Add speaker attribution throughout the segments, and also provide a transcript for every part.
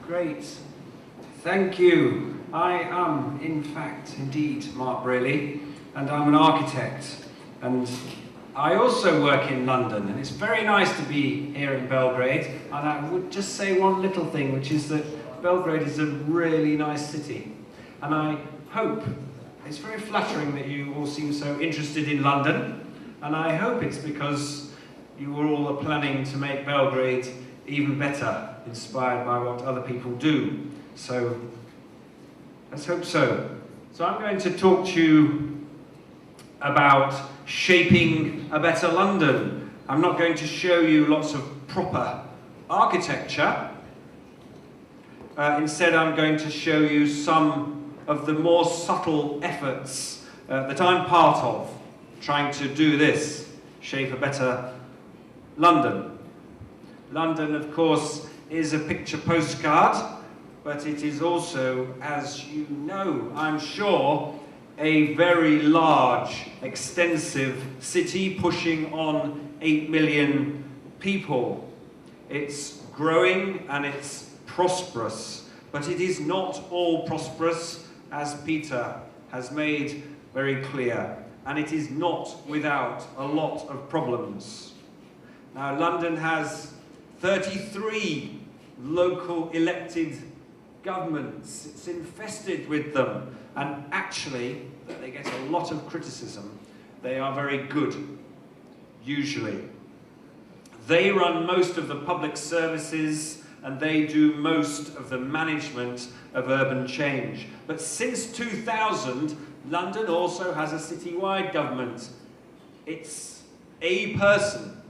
Speaker 1: Great. Thank you. I am, in fact, indeed, Mark Brearley, and I'm an architect. And I also work in London, and it's very nice to be here in Belgrade. And I would just say one little thing, which is that Belgrade is a really nice city. And I hope, it's very flattering that you all seem so interested in London, and I hope it's because you all are planning to make Belgrade even better, inspired by what other people do. So, let's hope so. So I'm going to talk to you about shaping a better London. I'm not going to show you lots of proper architecture. Instead, I'm going to show you some of the more subtle efforts that I'm part of, trying to do this, shape a better London. London, of course, is a picture postcard, but it is also, as you know, I'm sure, a very large, extensive city pushing on 8 million people. It's growing and it's prosperous, but it is not all prosperous, as Peter has made very clear, and it is not without a lot of problems. Now, London has 33 local elected governments. It's infested with them, and actually, they get a lot of criticism. They are very good, usually. They run most of the public services, and they do most of the management of urban change. But since 2000, London also has a citywide government. It's a person,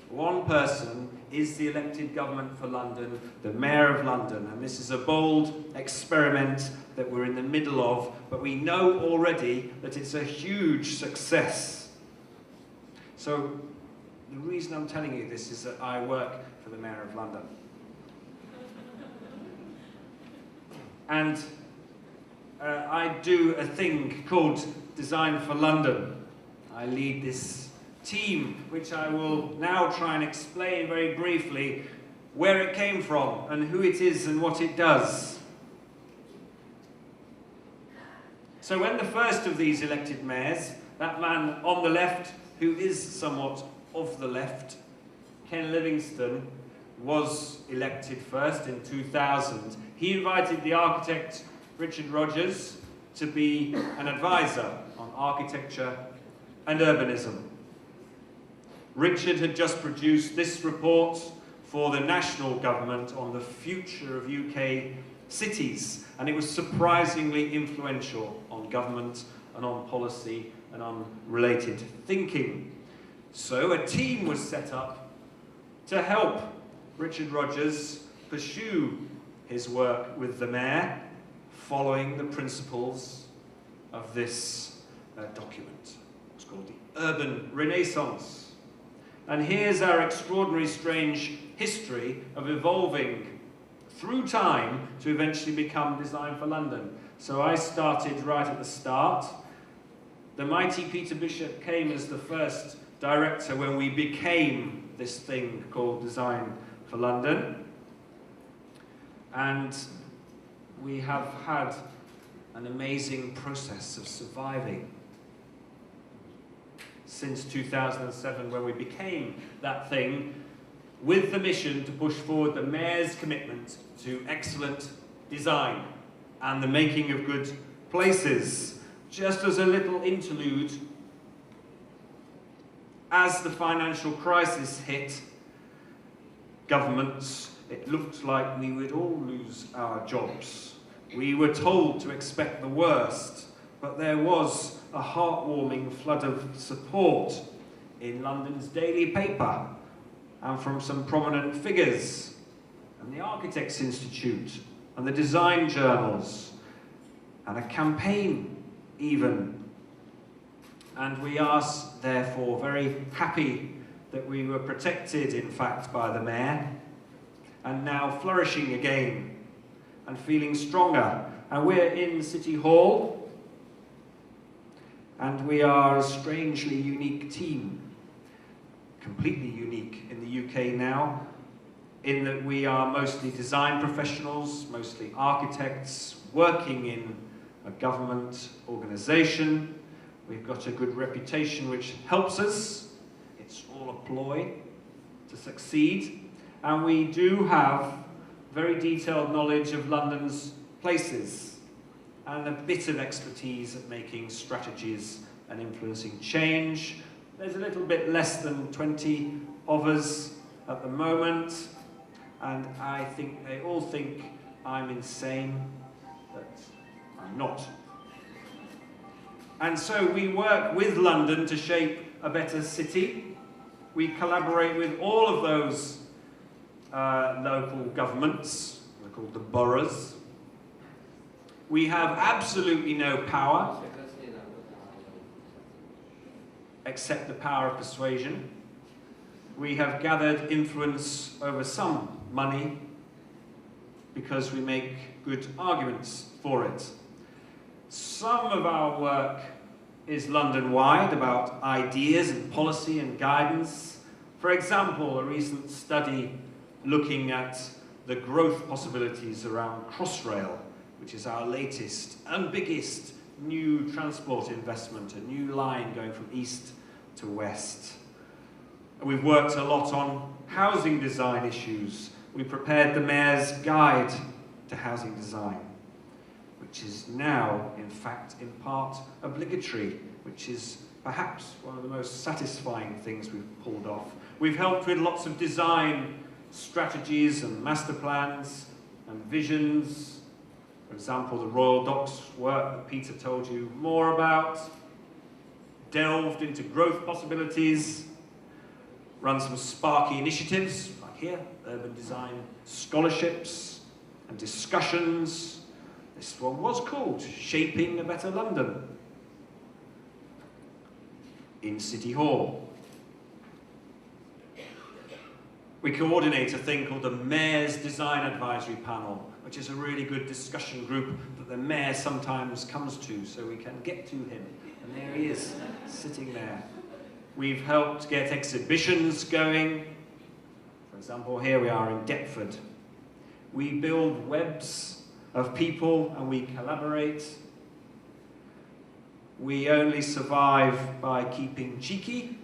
Speaker 1: one person, is the elected government for London, the Mayor of London. And this is a bold experiment that we're in the middle of, but we know already that it's a huge success. So the reason I'm telling you this is that I work for the Mayor of London. And I do a thing called Design for London. I lead this team, which I will now try and explain very briefly where it came from and who it is and what it does. So when the first of these elected mayors, that man on the left, who is somewhat of the left, Ken Livingstone, was elected first in 2000, he invited the architect Richard Rogers to be an advisor on architecture and urbanism. Richard had just produced this report for the national government on the future of UK cities, and it was surprisingly influential on government and on policy and on related thinking. So a team was set up to help Richard Rogers pursue his work with the Mayor, following the principles of this document. It's called the Urban Renaissance. And here's our extraordinary, strange history of evolving through time to eventually become Design for London. So I started right at the start. The mighty Peter Bishop came as the first director when we became this thing called Design for London. And we have had an amazing process of surviving since 2007, when we became that thing, with the mission to push forward the Mayor's commitment to excellent design and the making of good places. Just as a little interlude, as the financial crisis hit governments, it looked like we would all lose our jobs. We were told to expect the worst, but there was a heartwarming flood of support in London's daily paper and from some prominent figures, and the Architects Institute and the design journals, and a campaign even. And we are therefore very happy that we were protected, in fact, by the Mayor, and now flourishing again and feeling stronger. And we're in City Hall, and we are a strangely unique team, completely unique in the UK now, in that we are mostly design professionals, mostly architects, working in a government organisation. We've got a good reputation which helps us. It's all a ploy to succeed. And we do have very detailed knowledge of London's places and a bit of expertise at making strategies and influencing change. There's a little bit less than 20 of us at the moment, and I think they all think I'm insane, but I'm not. And so we work with London to shape a better city. We collaborate with all of those local governments, they're called the boroughs. We have absolutely no power, except the power of persuasion. We have gathered influence over some money because we make good arguments for it. Some of our work is London-wide about ideas and policy and guidance. For example, a recent study looking at the growth possibilities around Crossrail, which is our latest and biggest new transport investment, a new line going from east to west. And we've worked a lot on housing design issues. We prepared the Mayor's Guide to Housing Design, which is now, in fact, in part obligatory, which is perhaps one of the most satisfying things we've pulled off. We've helped with lots of design strategies and master plans and visions. For example, the Royal Docks work that Peter told you more about, delved into growth possibilities, run some sparky initiatives, like here, urban design scholarships and discussions. This one was called Shaping a Better London in City Hall. We coordinate a thing called the Mayor's Design Advisory Panel, which is a really good discussion group that the Mayor sometimes comes to, so we can get to him. And there he is, sitting there. We've helped get exhibitions going. For example, here we are in Deptford. We build webs of people and we collaborate. We only survive by keeping cheeky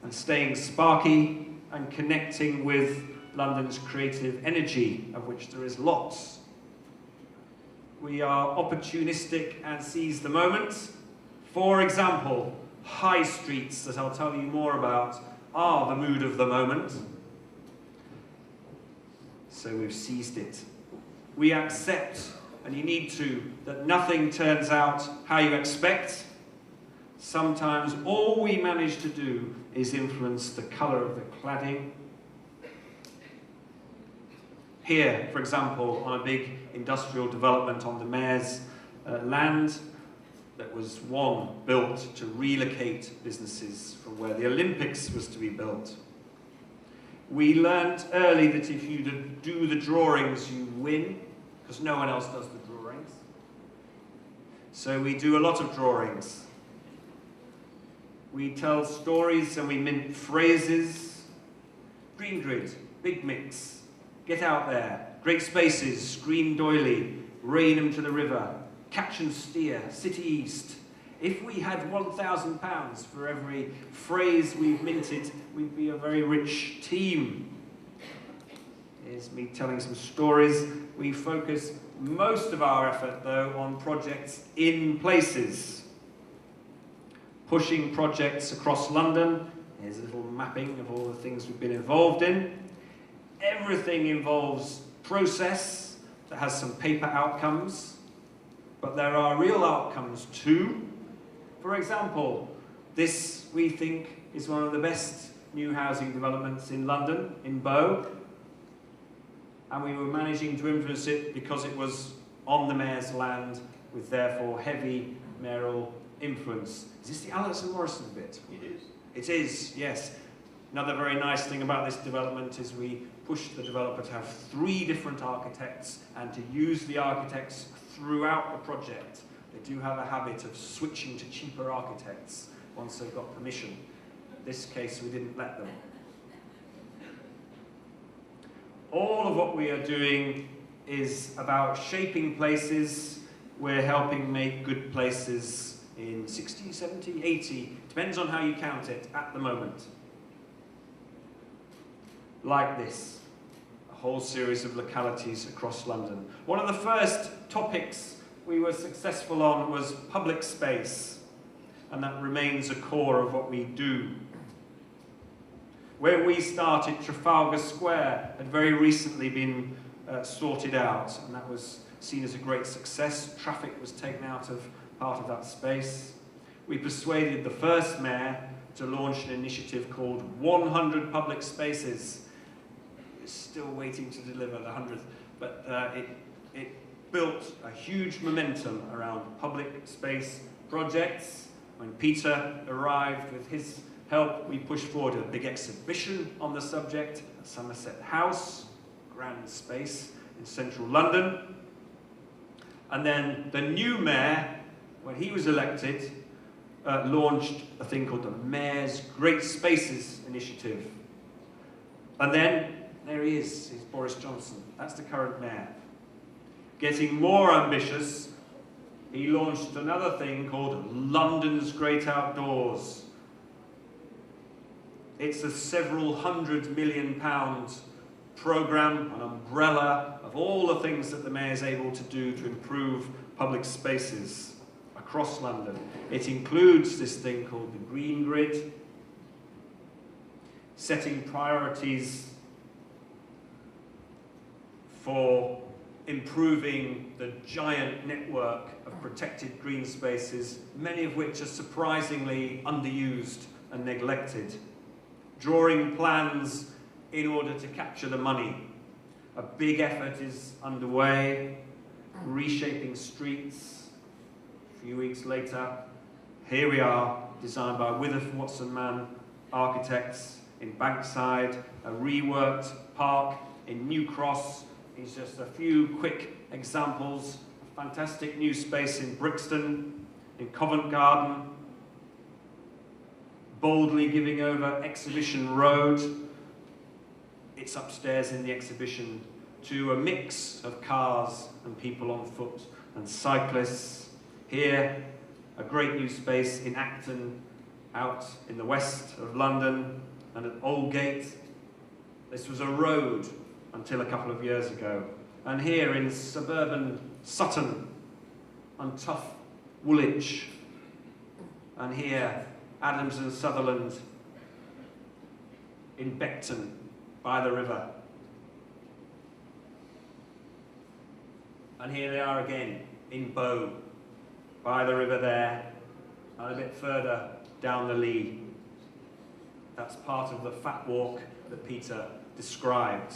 Speaker 1: and staying sparky and connecting with London's creative energy, of which there is lots. We are opportunistic and seize the moment. For example, high streets, that I'll tell you more about, are the mood of the moment. So we've seized it. We accept, and you need to, that nothing turns out how you expect. Sometimes all we manage to do is influence the colour of the cladding. Here, for example, on a big industrial development on the Mayor's land, that was built to relocate businesses from where the Olympics was to be built. We learned early that if you do the drawings, you win, because no one else does the drawings. So we do a lot of drawings. We tell stories and we mint phrases. Green grid, big mix, get out there, great spaces, screen doily, Rainham to the river, catch and steer, city east. If we had £1,000 for every phrase we've minted, we'd be a very rich team. Here's me telling some stories. We focus most of our effort, though, on projects in places. Pushing projects across London. Here's a little mapping of all the things we've been involved in. Everything involves process that has some paper outcomes, but there are real outcomes too. For example, this, we think, is one of the best new housing developments in London, in Bow, and we were managing to influence it because it was on the Mayor's land with therefore heavy mayoral influence. Is this the Alison Morrison bit?
Speaker 2: It is.
Speaker 1: It is, yes. Another very nice thing about this development is we pushed the developer to have 3 different architects and to use the architects throughout the project. They do have a habit of switching to cheaper architects once they've got permission. In this case, we didn't let them. all of what we are doing is about shaping places. We're helping make good places in 60, 70, 80, depends on how you count it at the moment. Like this, a whole series of localities across London. One of the first topics we were successful on was public space, and that remains a core of what we do. Where we started, Trafalgar Square had very recently been sorted out, and that was seen as a great success. Traffic was taken out of part of that space. We persuaded the first mayor to launch an initiative called 100 Public Spaces. It's still waiting to deliver the 100th, but it built a huge momentum around public space projects. When Peter arrived with his help, we pushed forward a big exhibition on the subject at Somerset House, grand space in central London. And then the new mayor, when he was elected, launched a thing called the Mayor's Great Spaces Initiative. And then, there he is, he's Boris Johnson. That's the current mayor. Getting more ambitious, he launched another thing called London's Great Outdoors. It's a several £100 million programme, an umbrella of all the things that the mayor is able to do to improve public spaces across London. It includes this thing called the Green Grid, setting priorities for improving the giant network of protected green spaces, many of which are surprisingly underused and neglected. Drawing plans in order to capture the money. A big effort is underway, reshaping streets. A few weeks later, here we are, designed by Witherf Watson Mann architects in Bankside, a reworked park in New Cross. These are just a few quick examples. A fantastic new space in Brixton, in Covent Garden, boldly giving over Exhibition Road. It's upstairs in the exhibition to a mix of cars and people on foot and cyclists. Here, a great new space in Acton, out in the west of London, and at Aldgate. This was a road until a couple of years ago. And here in suburban Sutton, on Tough Woolwich. And here, Adams and Sutherland in Beckton, by the river. And here they are again, in Bow, by the river there, and a bit further down the Lee. That's part of the Fat Walk that Peter described.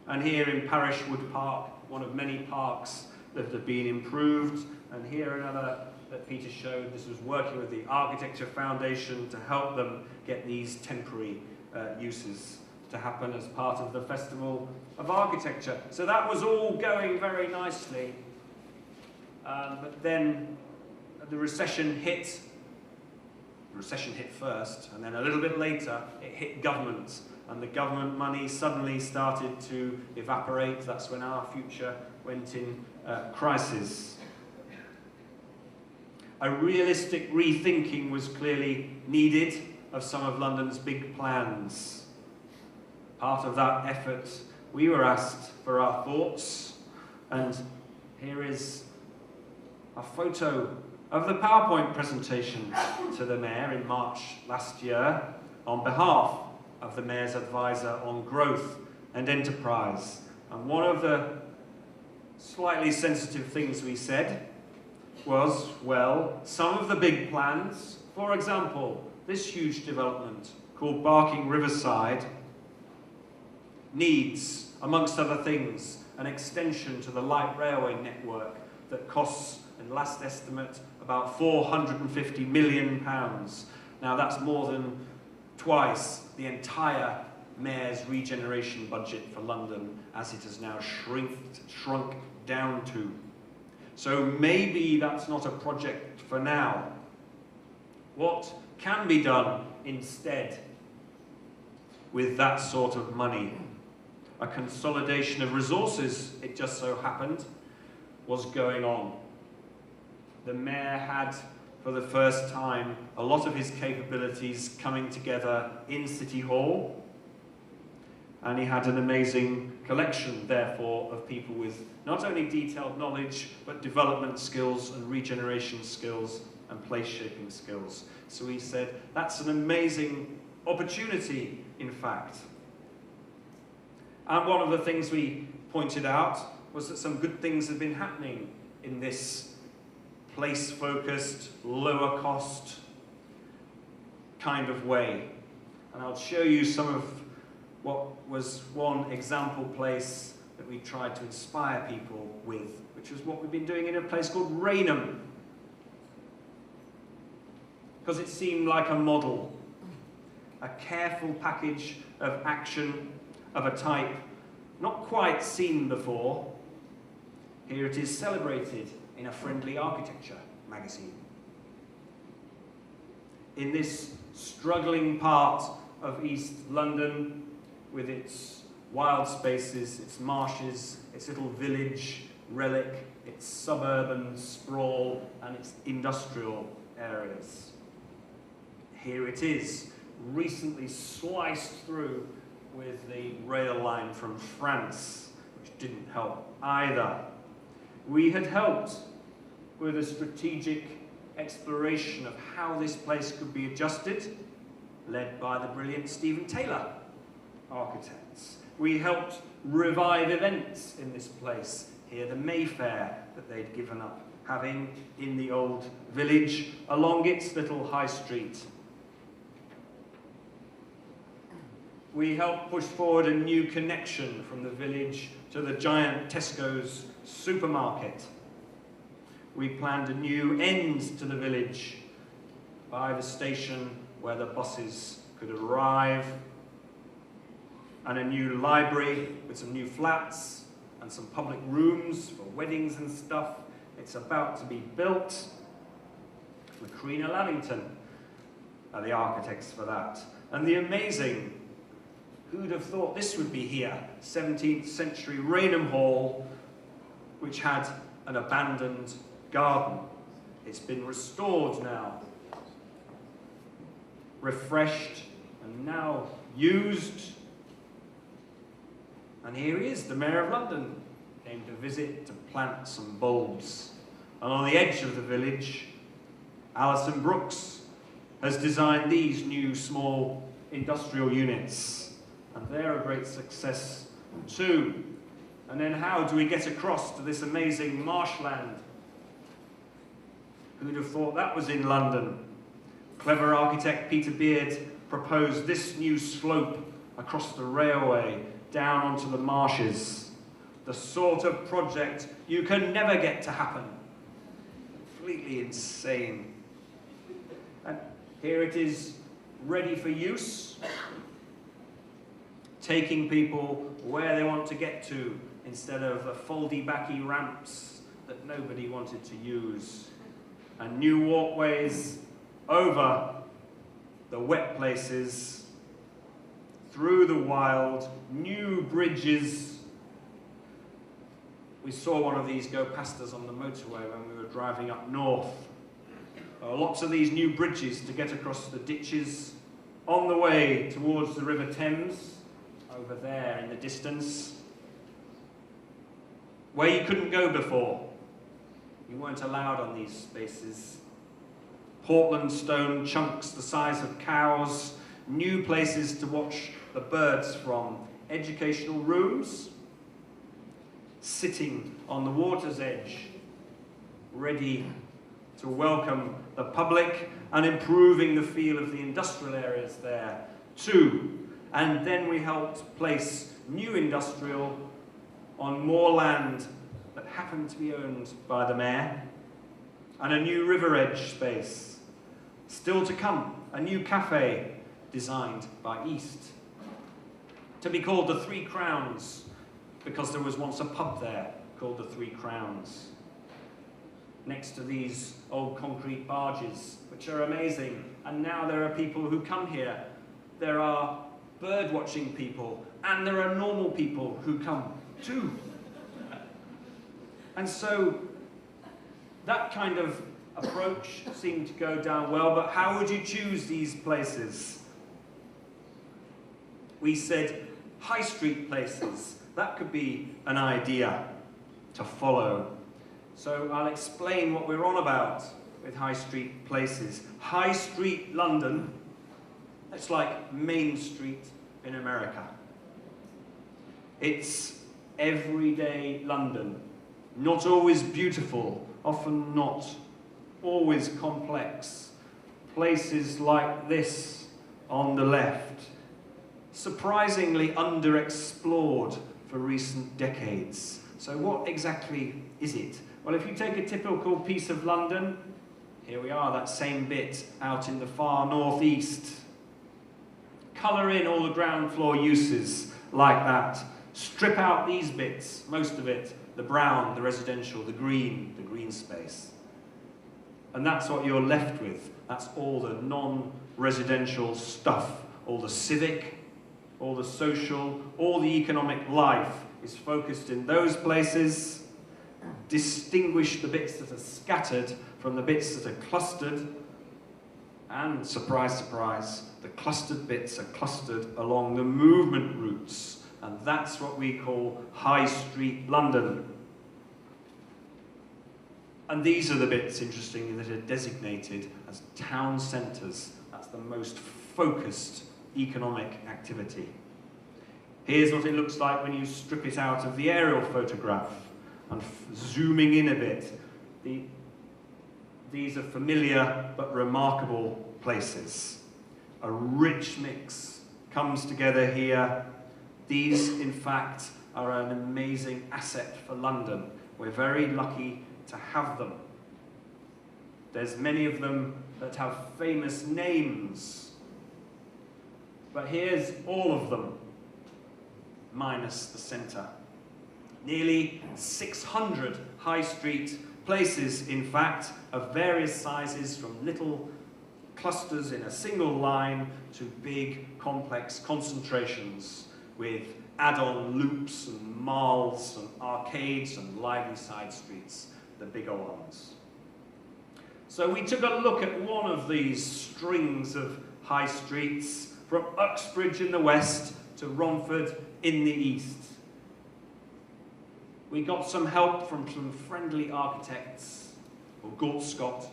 Speaker 1: And here in Parishwood Park, one of many parks that have been improved, and here another that Peter showed. This was working with the Architecture Foundation to help them get these temporary uses to happen as part of the Festival of Architecture. So that was all going very nicely. But then the recession hit. The recession hit first, and then a little bit later, it hit government. And the government money suddenly started to evaporate. That's when our future went in crisis. A realistic rethinking was clearly needed of some of London's big plans. Part of that effort, we were asked for our thoughts, and here is a photo of the PowerPoint presentation to the Mayor in March last year on behalf of the Mayor's advisor on growth and enterprise. And one of the slightly sensitive things we said was, well, some of the big plans, for example, this huge development called Barking Riverside, needs, amongst other things, an extension to the light railway network that costs, in last estimate, about £450 million. Now that's more than twice the entire Mayor's regeneration budget for London, as it has now shrunk down to. So maybe that's not a project for now. What can be done instead with that sort of money? A consolidation of resources, it just so happened, was going on. The mayor had, for the first time, a lot of his capabilities coming together in City Hall, and he had an amazing collection, therefore, of people with not only detailed knowledge, but development skills and regeneration skills and place-shaping skills. So he said, that's an amazing opportunity, in fact. And one of the things we pointed out was that some good things had been happening in this place-focused, lower-cost kind of way. And I'll show you some of what was one example place that we tried to inspire people with, which was what we've been doing in a place called Rainham. Because it seemed like a model, a careful package of action of a type not quite seen before. Here it is celebrated in a friendly architecture magazine. In this struggling part of East London, with its wild spaces, its marshes, its little village relic, its suburban sprawl, and its industrial areas. Here it is, recently sliced through with the rail line from France, which didn't help either. We had helped with a strategic exploration of how this place could be adjusted, led by the brilliant Stephen Taylor architects. We helped revive events in this place. Here, the Mayfair that they'd given up having in the old village along its little high street. We helped push forward a new connection from the village to the giant Tesco's supermarket. We planned a new end to the village by the station where the buses could arrive, and a new library with some new flats and some public rooms for weddings and stuff. It's about to be built. Macrina Lavington are the architects for that. And the amazing, who'd have thought this would be here? 17th century Rainham Hall, which had an abandoned garden. It's been restored now, refreshed, and now used. And here he is, the Mayor of London, came to visit to plant some bulbs. And on the edge of the village, Alison Brooks has designed these new small industrial units. And they're a great success too. And then how do we get across to this amazing marshland? Who'd have thought that was in London? Clever architect Peter Beard proposed this new slope across the railway down onto the marshes. The sort of project you can never get to happen. Completely insane. And here it is, ready for use, taking people where they want to get to instead of the foldy-backy ramps that nobody wanted to use. And new walkways over the wet places, through the wild, new bridges. We saw one of these go past us on the motorway when we were driving up north. Lots of these new bridges to get across the ditches on the way towards the River Thames, over there in the distance, where you couldn't go before. You weren't allowed on these spaces. Portland stone chunks the size of cows, new places to watch the birds from, educational rooms, sitting on the water's edge, ready to welcome the public and improving the feel of the industrial areas there too. And then we helped place new industrial on more land that happened to be owned by the mayor, and a new river edge space. Still to come, a new cafe designed by East, to be called the Three Crowns, because there was once a pub there called the Three Crowns. Next to these old concrete barges, which are amazing, and now there are people who come here. There are bird-watching people And there are normal people who come too. And so that kind of approach seemed to go down well, but how would you choose these places? We said high street places. That could be an idea to follow. So I'll explain what we're on about with high street places. High street London, it's like Main Street in America. It's everyday London. Not always beautiful, often not always complex. Places like this on the left, surprisingly underexplored for recent decades. So what exactly is it? Well, if you take a typical piece of London, here we are, that same bit out in the far northeast. Colour in all the ground floor uses like that. Strip out these bits, most of it, the brown, the residential, the green space. And that's what you're left with. That's all the non-residential stuff. All the civic, all the social, all the economic life is focused in those places. Distinguish the bits that are scattered from the bits that are clustered. And, surprise, surprise, the clustered bits are clustered along the movement routes. And that's what we call High Street London. And these are the bits, interestingly, that are designated as town centres. That's the most focused economic activity. Here's what it looks like when you strip it out of the aerial photograph. And zooming in a bit, these are familiar but remarkable places. A rich mix comes together here. These, in fact, are an amazing asset for London. We're very lucky to have them. There's many of them that have famous names. But here's all of them, minus the centre. Nearly 600 high street places, in fact, of various sizes, from little clusters in a single line to big, complex concentrations with add-on loops and malls and arcades and lively side streets, the bigger ones. So we took a look at one of these strings of high streets, from Uxbridge in the west to Romford in the east. We got some help from some friendly architects, or Galt Scott,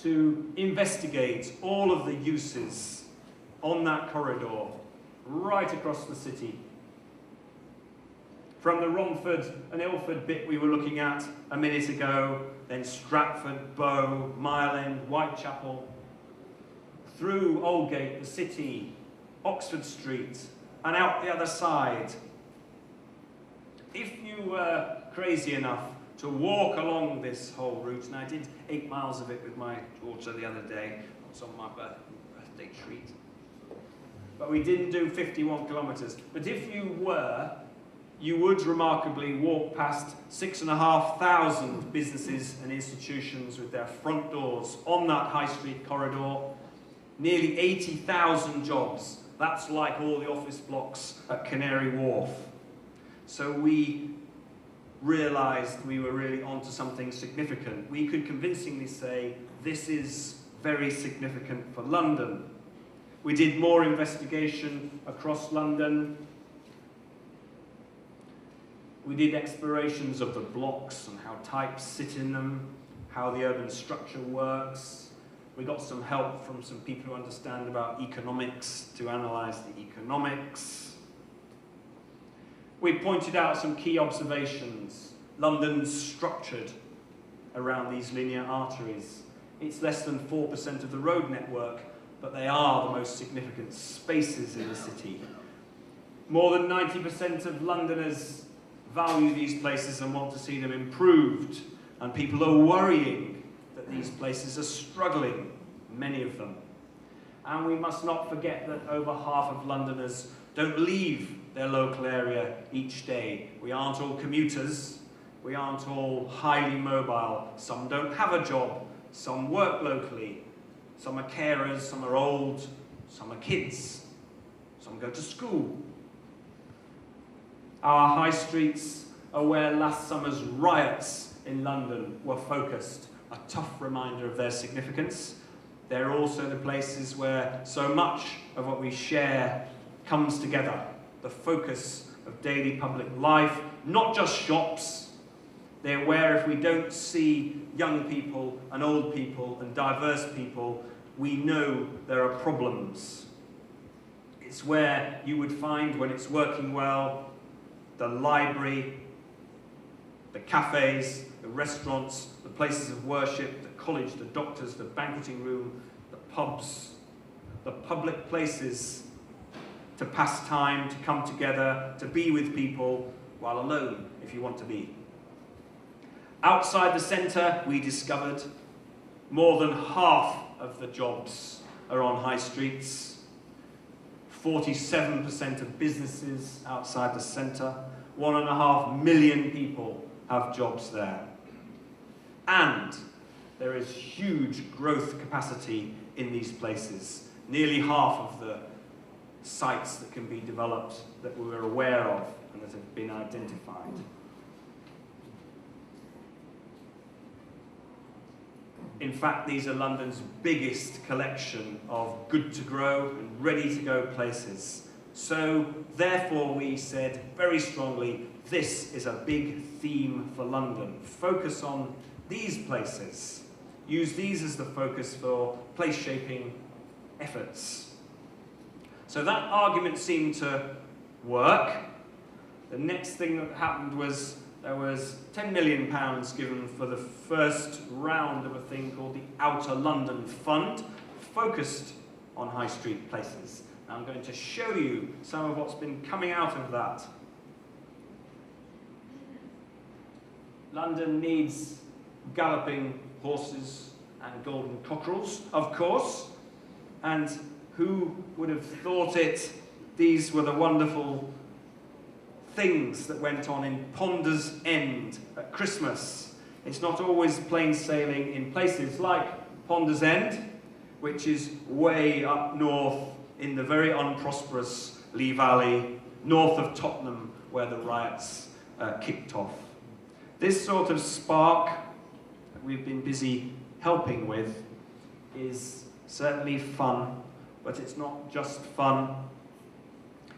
Speaker 1: to investigate all of the uses on that corridor right across the city. From the Romford and Ilford bit we were looking at a minute ago, then Stratford, Bow, Mile End, Whitechapel, through Aldgate, the city, Oxford Street, and out the other side. If you were crazy enough to walk along this whole route, and I did 8 miles of it with my daughter the other day, it's on my birthday treat. But we didn't do 51 kilometres. But if you were, you would remarkably walk past 6,500 businesses and institutions with their front doors on that high street corridor. Nearly 80,000 jobs. That's like all the office blocks at Canary Wharf. So we realised we were really onto something significant. We could convincingly say, this is very significant for London. We did more investigation across London. We did explorations of the blocks and how types sit in them, how the urban structure works. We got some help from some people who understand about economics to analyse the economics. We pointed out some key observations. London's structured around these linear arteries. It's less than 4% of the road network, but they are the most significant spaces in the city. More than 90% of Londoners value these places and want to see them improved, and people are worrying that these places are struggling, many of them. And we must not forget that over half of Londoners don't leave their local area each day. We aren't all commuters, we aren't all highly mobile. Some don't have a job, some work locally, some are carers, some are old, some are kids, some go to school. Our high streets are where last summer's riots in London were focused, a tough reminder of their significance. They're also the places where so much of what we share comes together, the focus of daily public life, not just shops. They're where if we don't see young people and old people and diverse people, we know there are problems. It's where you would find, when it's working well, the library, the cafes, the restaurants, the places of worship, the college, the doctors, the banqueting room, the pubs, the public places to pass time, to come together, to be with people, while alone, if you want to be. Outside the centre, we discovered more than half of the jobs are on high streets. 47% of businesses outside the centre. 1.5 million people have jobs there. And there is huge growth capacity in these places. Nearly half of the sites that can be developed that we're aware of and that have been identified. In fact, these are London's biggest collection of good to grow and ready to go places. So, therefore, we said very strongly, this is a big theme for London. Focus on these places. Use these as the focus for place shaping efforts. So that argument seemed to work. The next thing that happened was there was £10 million given for the first round of a thing called the Outer London Fund, focused on high street places. Now I'm going to show you some of what's been coming out of that. London needs galloping horses and golden cockerels, of course, and who would have thought it? These were the wonderful things that went on in Ponder's End at Christmas. It's not always plain sailing in places like Ponder's End, which is way up north in the very unprosperous Lee Valley, north of Tottenham, where the riots kicked off. This sort of spark that we've been busy helping with is certainly fun, but it's not just fun.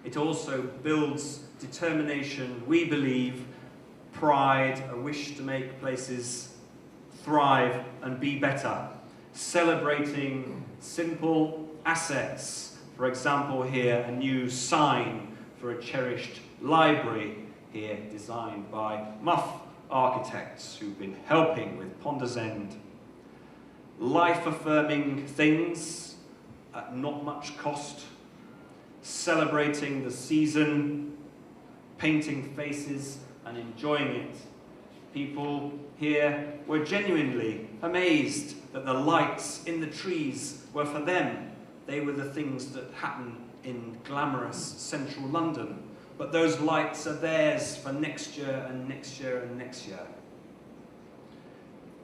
Speaker 1: It also builds determination, we believe, pride, a wish to make places thrive and be better. Celebrating simple assets. For example, here, a new sign for a cherished library here, designed by Muff architects who've been helping with Ponder's End. Life-affirming things at not much cost. Celebrating the season, painting faces and enjoying it. People here were genuinely amazed that the lights in the trees were for them. They were the things that happen in glamorous central London. But those lights are theirs for next year and next year and next year.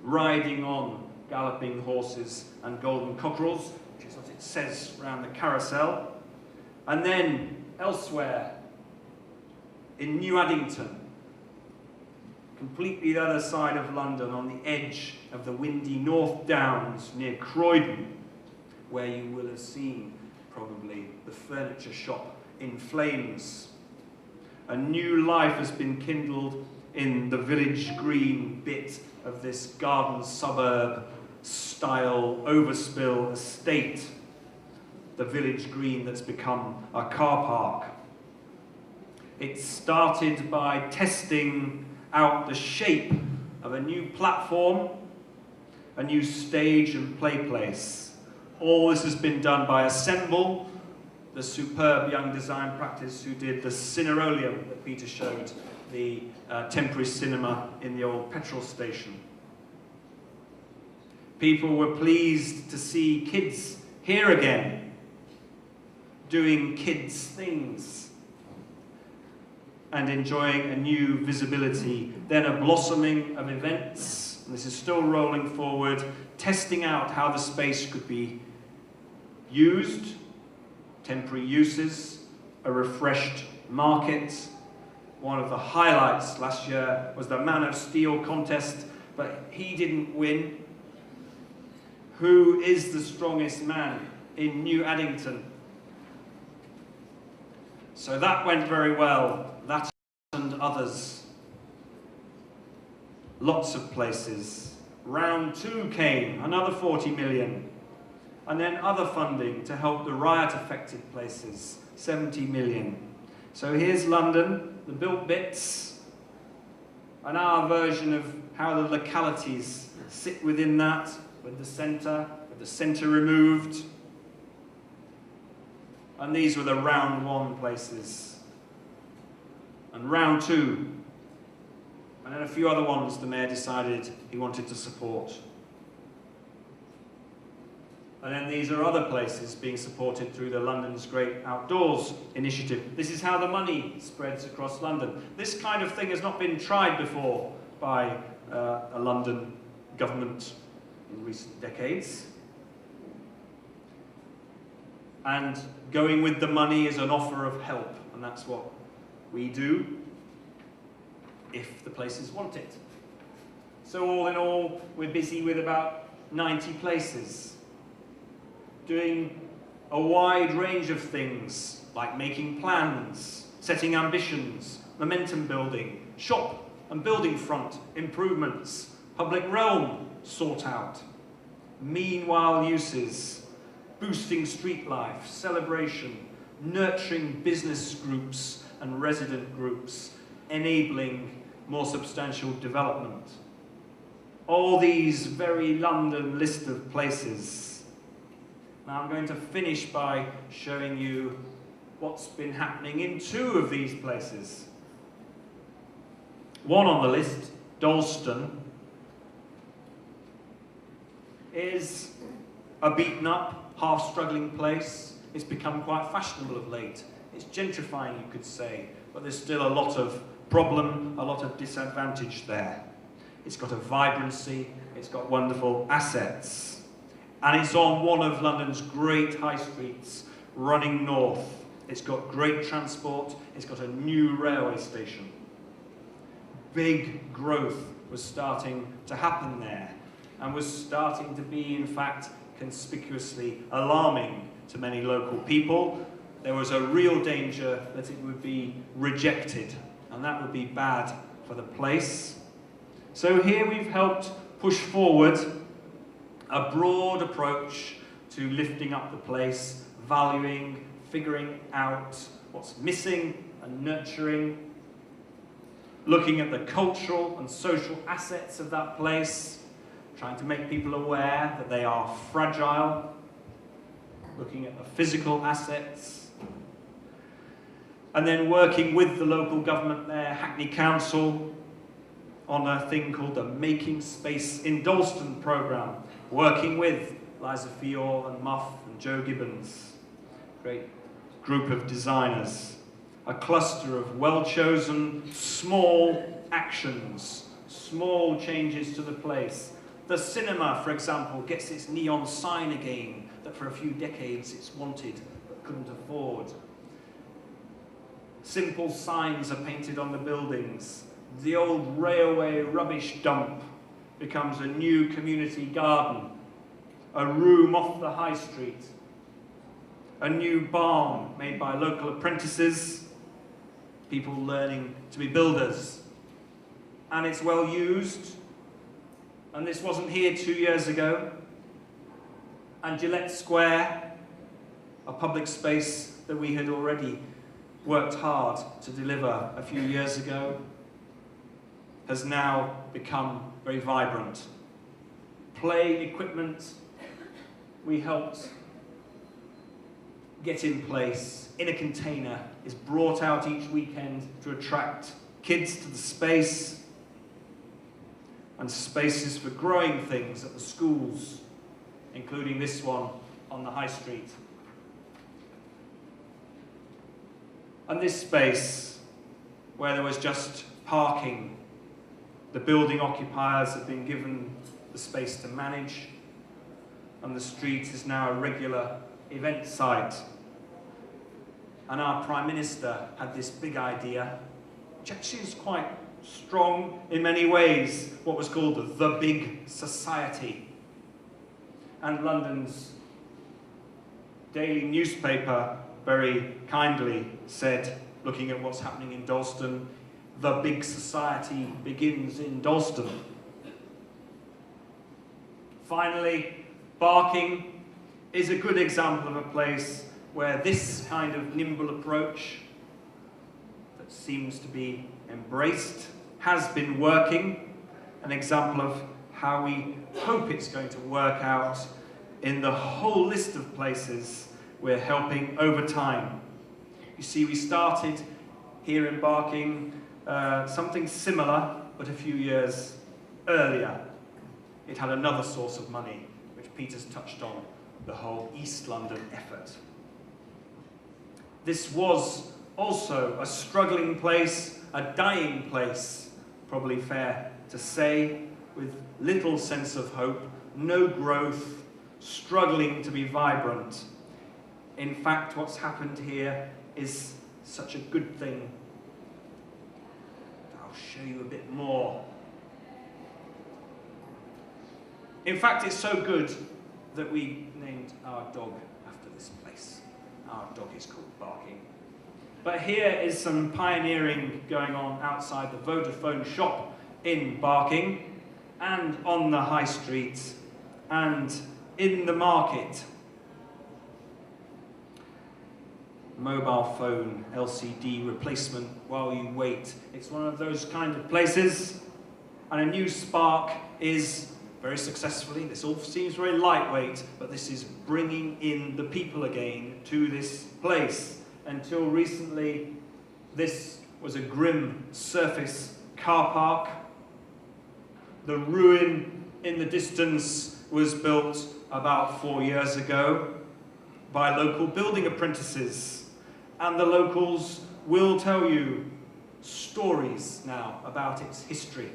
Speaker 1: Riding on galloping horses and golden cockerels, which is what it says around the carousel. And then elsewhere, in New Addington, completely the other side of London, on the edge of the windy North Downs near Croydon, where you will have seen probably the furniture shop in flames. A new life has been kindled in the village green bit of this garden suburb style overspill estate. The village green that's become a car park. It started by testing out the shape of a new platform, a new stage and play place. All this has been done by Assemble, the superb young design practice who did the Cineroleum that Peter showed, the temporary cinema in the old petrol station. People were pleased to see kids here again, doing kids' things and enjoying a new visibility. Then a blossoming of events, and this is still rolling forward, testing out how the space could be used, temporary uses, a refreshed market, One of the highlights last year was the Man of Steel contest, but he didn't win. Who is the strongest man in New Addington? So that went very well. That and others. Lots of places. Round 2 came, another 40 million. And then other funding to help the riot-affected places, 70 million. So here's London, the built bits, and our version of how the localities sit within that, with the centre removed. And these were the round 1 places. And round 2, and then a few other ones the mayor decided he wanted to support. And then these are other places being supported through the London's Great Outdoors initiative. This is how the money spreads across London. This kind of thing has not been tried before by a London government in recent decades. And going with the money is an offer of help, and that's what we do if the places want it. So all in all, we're busy with about 90 places, doing a wide range of things, like making plans, setting ambitions, momentum building, shop and building front improvements, public realm sort out, meanwhile uses, boosting street life, celebration, nurturing business groups and resident groups, enabling more substantial development. All these very London list of places. Now I'm going to finish by showing you what's been happening in 2 of these places. One on the list, Dalston, is a beaten up, half-struggling place. It's become quite fashionable of late. It's gentrifying, you could say, but there's still a lot of problem, a lot of disadvantage there. It's got a vibrancy, it's got wonderful assets. And it's on one of London's great high streets, running north. It's got great transport, it's got a new railway station. Big growth was starting to happen there, and was starting to be, in fact, conspicuously alarming to many local people. There was a real danger that it would be rejected, and that would be bad for the place. So here we've helped push forward a broad approach to lifting up the place, valuing, figuring out what's missing and nurturing, looking at the cultural and social assets of that place, trying to make people aware that they are fragile, looking at the physical assets, and then working with the local government there, Hackney Council, on a thing called the Making Space in Dalston programme, working with Liza Fior and Muff and Joe Gibbons, great group of designers, a cluster of well-chosen small actions, small changes to the place. The cinema, for example, gets its neon sign again that for a few decades it's wanted but couldn't afford. Simple signs are painted on the buildings. The old railway rubbish dump becomes a new community garden, a room off the high street, a new barn made by local apprentices, people learning to be builders. And it's well used, and this wasn't here 2 years ago. And Gillette Square, a public space that we had already worked hard to deliver a few years ago, has now become very vibrant. Play equipment we helped get in place in a container is brought out each weekend to attract kids to the space, and spaces for growing things at the schools, including this one on the high street. And this space, where there was just parking, the building occupiers have been given the space to manage, and the street is now a regular event site. And our Prime Minister had this big idea which actually is quite strong in many ways, what was called the big society. And London's daily newspaper very kindly said, looking at what's happening in Dalston, the big society begins in Dalston. Finally, Barking is a good example of a place where this kind of nimble approach that seems to be embraced has been working, an example of how we hope it's going to work out in the whole list of places we're helping over time. You see, we started here in Barking something similar, but a few years earlier. It had another source of money, which Peter's touched on, the whole East London effort. This was also a struggling place, a dying place, probably fair to say, with little sense of hope, no growth, struggling to be vibrant. In fact, what's happened here is such a good thing. I'll show you a bit more. In fact, it's so good that we named our dog after this place. Our dog is called Barking. But here is some pioneering going on outside the Vodafone shop in Barking, and on the high street, and in the market. Mobile phone LCD replacement while you wait. It's one of those kind of places, and a new spark is very successfully, this all seems very lightweight, but this is bringing in the people again to this place. Until recently, this was a grim surface car park. The ruin in the distance was built about 4 years ago by local building apprentices. And the locals will tell you stories now about its history.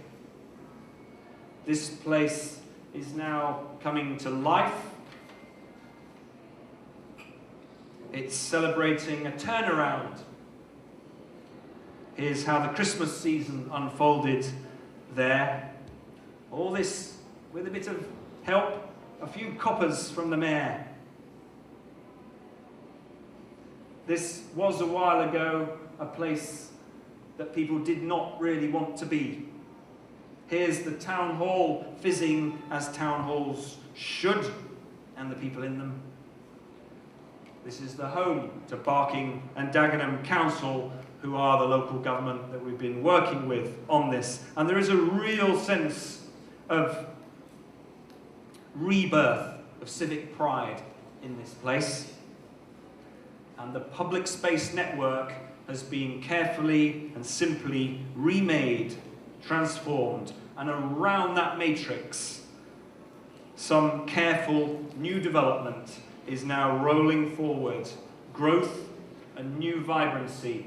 Speaker 1: This place is now coming to life. It's celebrating a turnaround. Here's how the Christmas season unfolded there. All this with a bit of help, a few coppers from the mayor. This was a while ago a place that people did not really want to be. Here's the town hall fizzing as town halls should, and the people in them. This is the home to Barking and Dagenham Council, who are the local government that we've been working with on this. And there is a real sense of rebirth, of civic pride in this place. And the public space network has been carefully and simply remade, transformed, and around that matrix, some careful new development is now rolling forward. Growth and new vibrancy.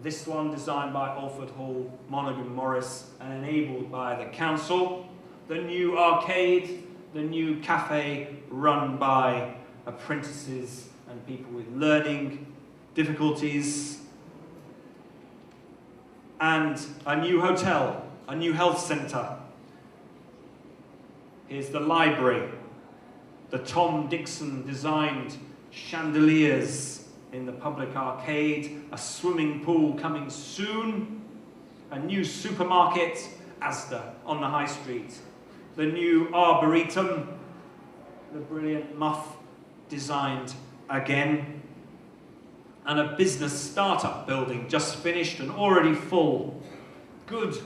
Speaker 1: This one designed by Alfred Hall, Monaghan Morris, and enabled by the council. The new arcade, the new cafe run by apprentices and people with learning difficulties. And a new hotel, a new health centre. Here's the library. The Tom Dixon designed chandeliers in the public arcade, a swimming pool coming soon, a new supermarket, Asda, on the high street, the new arboretum, the brilliant muff designed again, and a business startup building just finished and already full. Good,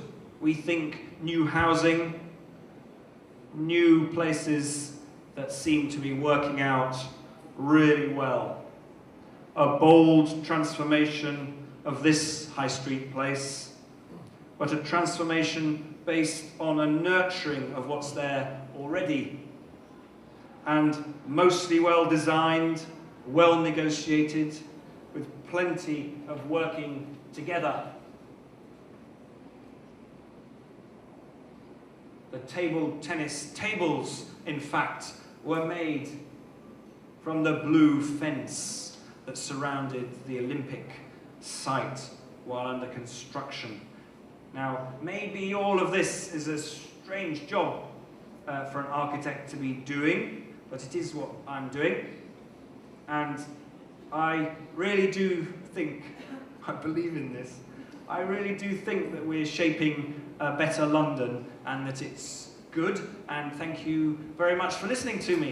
Speaker 1: we think, new housing, new places that seem to be working out really well. A bold transformation of this high street place, but a transformation based on a nurturing of what's there already, and mostly well designed, well negotiated, with plenty of working together. The table tennis tables, in fact, were made from the blue fence that surrounded the Olympic site while under construction. Now, maybe all of this is a strange job for an architect to be doing, but it is what I'm doing. And I really do think, I believe in this, I really do think that we're shaping a better London and that it's good. And thank you very much for listening to me.